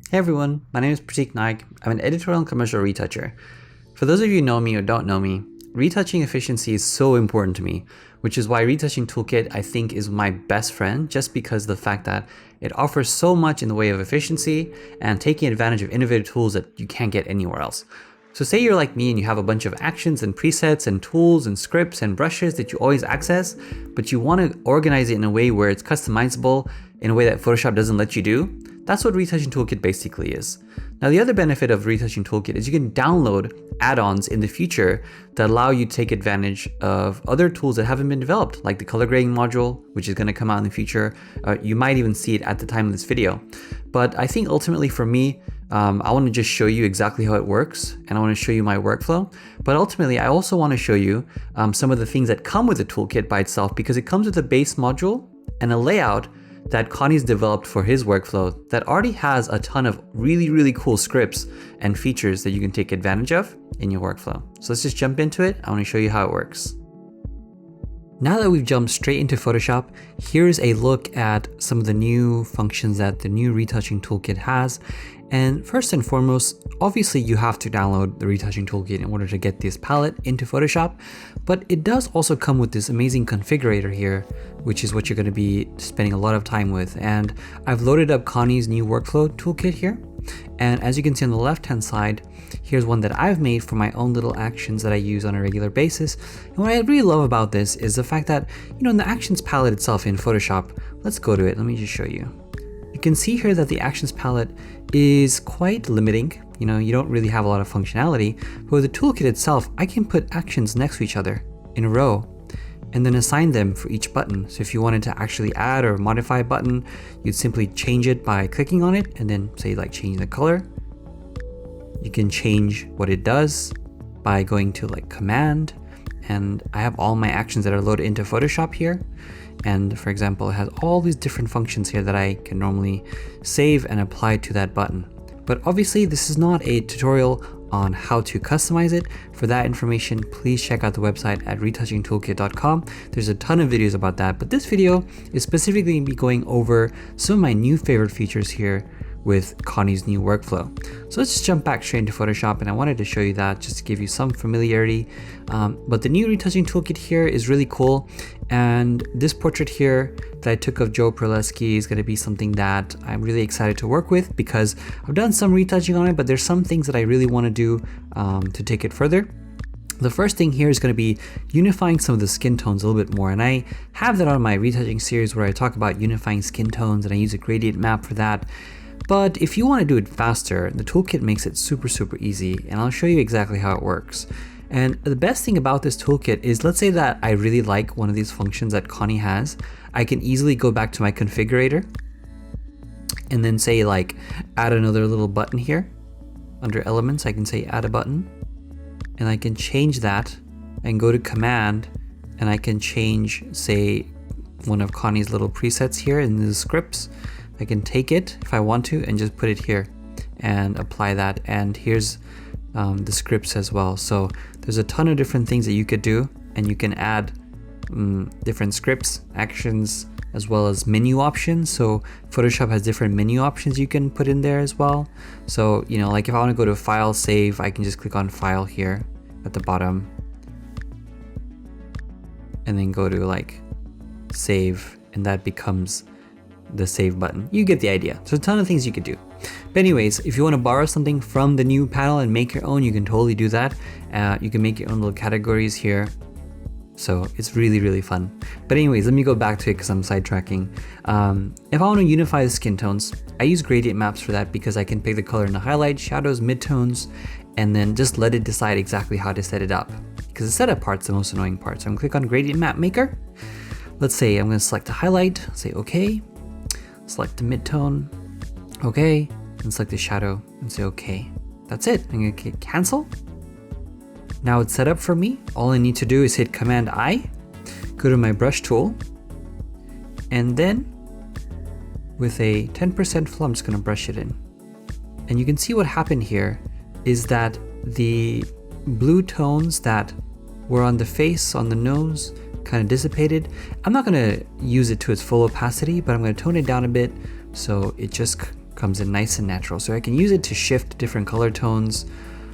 Hey everyone, my name is Pratik Naik. I'm an editorial and commercial retoucher. For those of you who know me or don't know me, retouching efficiency is so important to me, which is why Retouching Toolkit I think is my best friend, just because of the fact that it offers so much in the way of efficiency and taking advantage of innovative tools that you can't get anywhere else. So say you're like me and you have a bunch of actions and presets and tools and scripts and brushes that you always access, but you want to organize it in a way where it's customizable in a way that Photoshop doesn't let you do. That's what Retouching Toolkit basically is. Now, the other benefit of Retouching Toolkit is you can download add-ons in the future that allow you to take advantage of other tools that haven't been developed, like the color grading module, which is going to come out in the future. You might even see it at the time of this video. But I think ultimately for me, I want to just show you exactly how it works, and I want to show you my workflow. But ultimately, I also want to show you some of the things that come with the toolkit by itself, because it comes with a base module and a layout that Connie's developed for his workflow that already has a ton of really cool scripts and features that you can take advantage of in your workflow. So let's just jump into it. I want to show you how it works. Now that we've jumped straight into Photoshop, here's a look at some of the new functions that the new Retouching Toolkit has. And first and foremost, obviously you have to download the Retouching Toolkit in order to get this palette into Photoshop, but it does also come with this amazing configurator here, which is what you're going to be spending a lot of time with. And I've loaded up Connie's new workflow toolkit here. And as you can see on the left-hand side, here's one that I've made for my own little actions that I use on a regular basis. And what I really love about this is the fact that, in the actions palette itself in Photoshop, let's go to it. Let me just show you. You can see here that the actions palette is quite limiting. You don't really have a lot of functionality, but with the toolkit itself, I can put actions next to each other in a row and then assign them for each button. So if you wanted to actually add or modify a button, you'd simply change it by clicking on it and then say like change the color. You can change what it does by going to like command, and I have all my actions that are loaded into Photoshop here. And for example, it has all these different functions here that I can normally save and apply to that button. But obviously this is not a tutorial on how to customize it. For that information, please check out the website at retouchingtoolkit.com. There's a ton of videos about that, but this video is specifically going to be going over some of my new favorite features here with Connie's new workflow. So let's just jump back straight into Photoshop, and I wanted to show you that just to give you some familiarity. But the new Retouching Toolkit here is really cool, and this portrait here that I took of Joe Perleski is going to be something that I'm really excited to work with, because I've done some retouching on it, but there's some things that I really want to do to take it further. The first thing here is going to be unifying some of the skin tones a little bit more, and I have that on my retouching series where I talk about unifying skin tones, and I use a gradient map for that. But if you want to do it faster, the toolkit makes it super easy, and I'll show you exactly how it works. And the best thing about this toolkit is, let's say that I really like one of these functions that Connie has. I can easily go back to my configurator and then say like add another little button here. Under elements, I can say add a button, and I can change that and go to command, and I can change, say, one of Connie's little presets here in the scripts. I can take it if I want to and just put it here and apply that. And here's the scripts as well. So there's a ton of different things that you could do, and you can add different scripts, actions, as well as menu options. So Photoshop has different menu options you can put in there as well. So, like if I want to go to File, Save, I can just click on File here at the bottom and then go to like Save, and that becomes the save button. You get the idea. So a ton of things you could do. But anyways, if you want to borrow something from the new panel and make your own, you can totally do that. You can make your own little categories here. So it's really fun. But anyways, let me go back to it because I'm sidetracking. If I want to unify the skin tones, I use gradient maps for that, because I can pick the color in the highlights, shadows, midtones, and then just let it decide exactly how to set it up. Because the setup part's the most annoying part. So I'm going to click on Gradient Map Maker. Let's say I'm going to select the highlight, say OK. Select the midtone, okay, and select the shadow and say okay. That's it. I'm gonna click cancel. Now it's set up for me. All I need to do is hit Command I, go to my brush tool, and then with a 10% flow, I'm just gonna brush it in. And you can see what happened here is that the blue tones that were on the face, on the nose, kind of dissipated. I'm not going to use it to its full opacity, but I'm going to tone it down a bit so it just comes in nice and natural. So I can use it to shift different color tones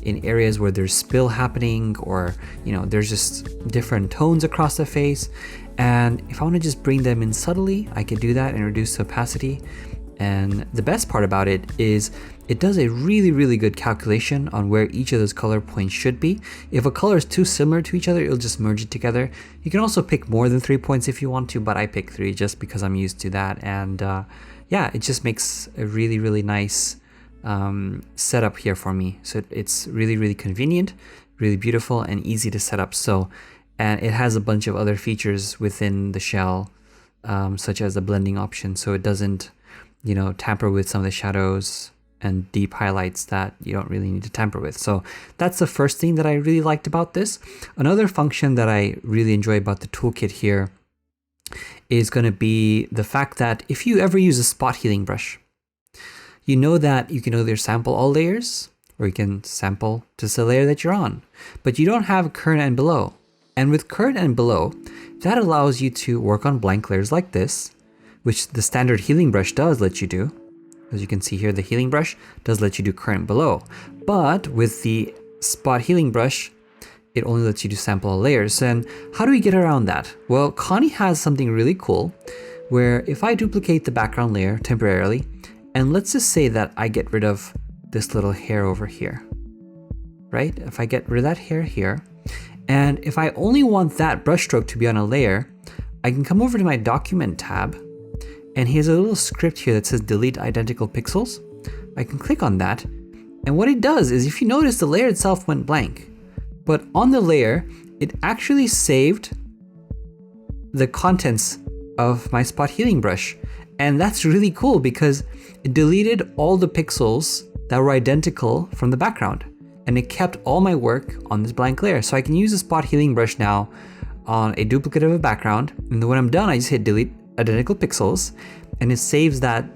in areas where there's spill happening, or there's just different tones across the face. And if I want to just bring them in subtly, I can do that and reduce the opacity. And the best part about it is it does a really, really good calculation on where each of those color points should be. If a color is too similar to each other, it'll just merge it together. You can also pick more than 3 points if you want to, but I pick 3 just because I'm used to that. And yeah, it just makes a really, really nice setup here for me. So it's really, really convenient, really beautiful, and easy to set up. And it has a bunch of other features within the shell, such as the blending option. So it doesn't tamper with some of the shadows and deep highlights that you don't really need to tamper with. So that's the first thing that I really liked about this. Another function that I really enjoy about the toolkit here is going to be the fact that if you ever use a spot healing brush, you know that you can either sample all layers or you can sample just the layer that you're on, but you don't have current and below. And with current and below, that allows you to work on blank layers like this, which the standard healing brush does let you do. As you can see here, the healing brush does let you do current below. But with the spot healing brush, it only lets you do sample all layers. And how do we get around that? Well, Connie has something really cool where if I duplicate the background layer temporarily, and let's just say that I get rid of this little hair over here, right? If I get rid of that hair here, and if I only want that brushstroke to be on a layer, I can come over to my document tab, and here's a little script here that says delete identical pixels. I can click on that, and what it does is, if you notice, the layer itself went blank, but on the layer, it actually saved the contents of my spot healing brush. And that's really cool because it deleted all the pixels that were identical from the background, and it kept all my work on this blank layer. So I can use the spot healing brush now on a duplicate of a background, and then when I'm done, I just hit delete identical pixels, and it saves that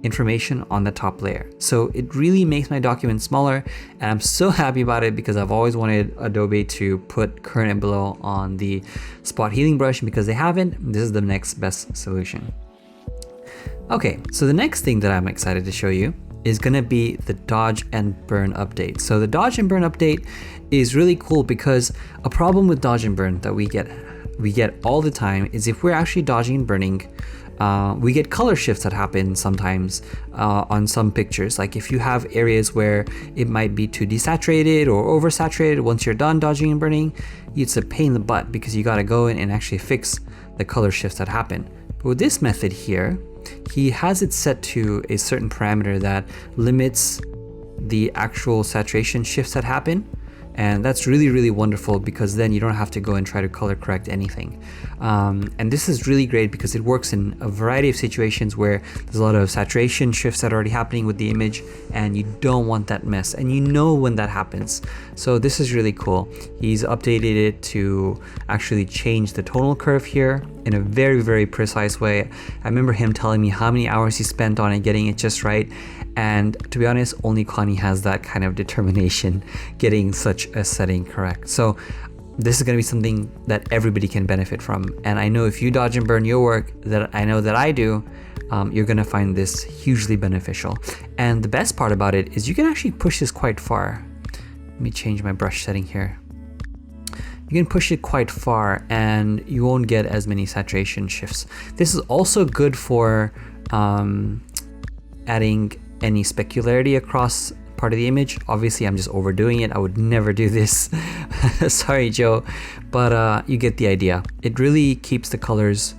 information on the top layer. So it really makes my document smaller, and I'm so happy about it because I've always wanted Adobe to put current and below on the spot healing brush, and because they haven't, this is the next best solution. Okay, so the next thing that I'm excited to show you is going to be the dodge and burn update. So the dodge and burn update is really cool because a problem with dodge and burn that we get all the time is if we're actually dodging and burning, we get color shifts that happen sometimes on some pictures. Like if you have areas where it might be too desaturated or oversaturated, once you're done dodging and burning, it's a pain in the butt because you got to go in and actually fix the color shifts that happen. But with this method here, he has it set to a certain parameter that limits the actual saturation shifts that happen. And that's really, really wonderful because then you don't have to go and try to color correct anything. And this is really great because it works in a variety of situations where there's a lot of saturation shifts that are already happening with the image and you don't want that mess, and you know when that happens. So this is really cool. He's updated it to actually change the tonal curve here in a very, very precise way. I remember him telling me how many hours he spent on it, getting it just right. And to be honest, only Connie has that kind of determination, getting such a setting correct. So this is going to be something that everybody can benefit from. And I know if you dodge and burn your work, that I know that I do, you're going to find this hugely beneficial. And the best part about it is you can actually push this quite far. Let me change my brush setting here. You can push it quite far and you won't get as many saturation shifts. This is also good for adding any specularity across part of the image. Obviously, I'm just overdoing it. I would never do this. Sorry, Joe, but you get the idea. It really keeps the colors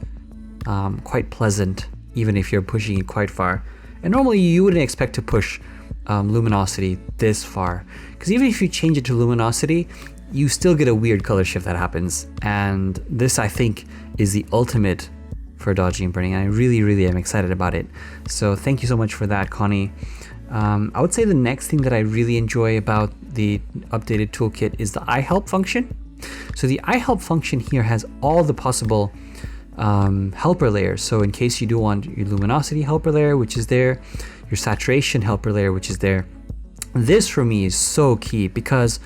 quite pleasant, even if you're pushing it quite far. And normally you wouldn't expect to push luminosity this far, because even if you change it to luminosity, you still get a weird color shift that happens. And this, I think, is the ultimate for dodging and burning. I really, really am excited about it. So thank you so much for that, Connie. I would say the next thing that I really enjoy about the updated toolkit is the eye help function. So the eye help function here has all the possible helper layers. So in case you do want your luminosity helper layer, which is there, your saturation helper layer, which is there. This for me is so key because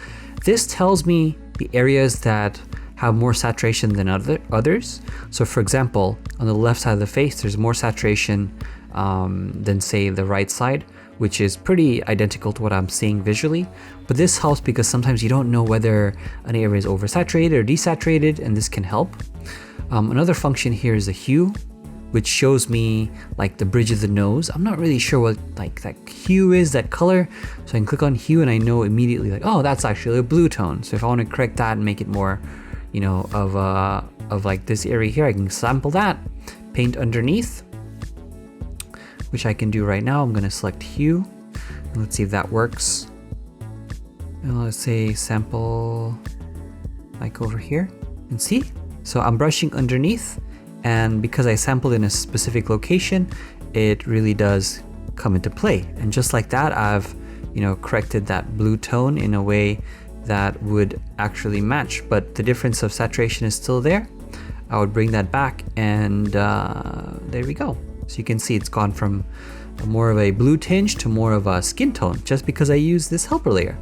this tells me the areas that have more saturation than others. So for example, on the left side of the face, there's more saturation than say the right side, which is pretty identical to what I'm seeing visually. But this helps because sometimes you don't know whether an area is oversaturated or desaturated, and this can help. Another function here is the hue, which shows me like the bridge of the nose. I'm not really sure what like that hue is, that color. So I can click on hue and I know immediately like, oh, that's actually a blue tone. So if I want to correct that and make it more, you know, of like this area here, I can sample that, paint underneath, which I can do right now. I'm going to select hue. And let's see if that works. And let's say sample like over here and see. So I'm brushing underneath, and because I sampled in a specific location, it really does come into play. And just like that, I've, you know, corrected that blue tone in a way that would actually match, but the difference of saturation is still there. I would bring that back, and there we go. So you can see it's gone from more of a blue tinge to more of a skin tone just because I used this helper layer.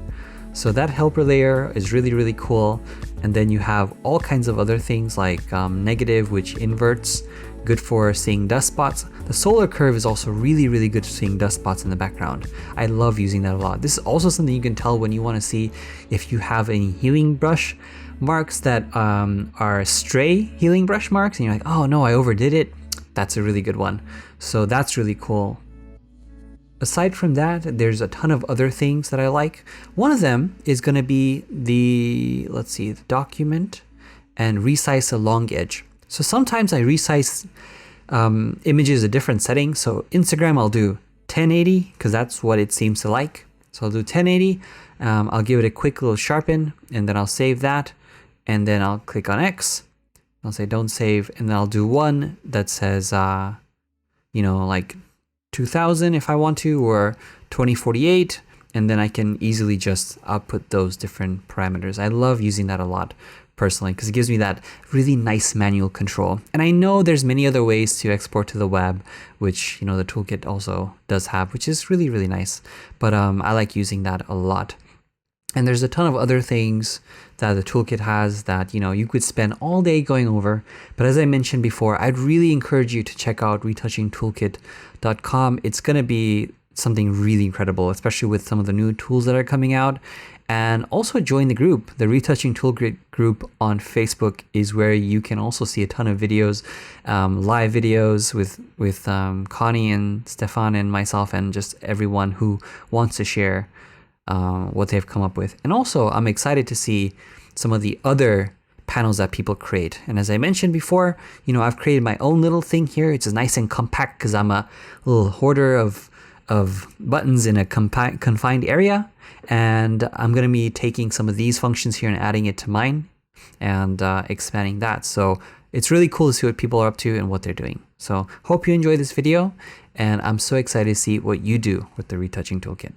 So that helper layer is really, really cool. And then you have all kinds of other things like negative, which inverts, good for seeing dust spots. The solar curve is also really, really good for seeing dust spots in the background. I love using that a lot. This is also something you can tell when you want to see if you have any healing brush marks that are stray healing brush marks, and you're like, oh no, I overdid it. That's a really good one. So that's really cool. Aside from that, there's a ton of other things that I like. One of them is going to be the, let's see, the document and resize the long edge. So sometimes I resize images at different settings. So Instagram, I'll do 1080 because that's what it seems to like. So I'll do 1080. I'll give it a quick little sharpen, and then I'll save that. And then I'll click on X. I'll say don't save, and then I'll do one that says, you know, like 2000 if I want to, or 2048, and then I can easily just output those different parameters. I love using that a lot personally because it gives me that really nice manual control. And I know there's many other ways to export to the web, which, you know, the toolkit also does have, which is really, really nice. But I like using that a lot. And there's a ton of other things that the toolkit has that, you know, you could spend all day going over. But as I mentioned before, I'd really encourage you to check out retouchingtoolkit.com. It's going to be something really incredible, especially with some of the new tools that are coming out. And also join the group. The Retouching Toolkit group on Facebook is where you can also see a ton of videos, live videos with Connie and Stefan and myself and just everyone who wants to share what they've come up with. And also I'm excited to see some of the other panels that people create. And as I mentioned before, you know, I've created my own little thing here. It's nice and compact because I'm a little hoarder of buttons in a confined area. And I'm going to be taking some of these functions here and adding it to mine and expanding that. So it's really cool to see what people are up to and what they're doing. So hope you enjoyed this video, and I'm so excited to see what you do with the Retouching Toolkit.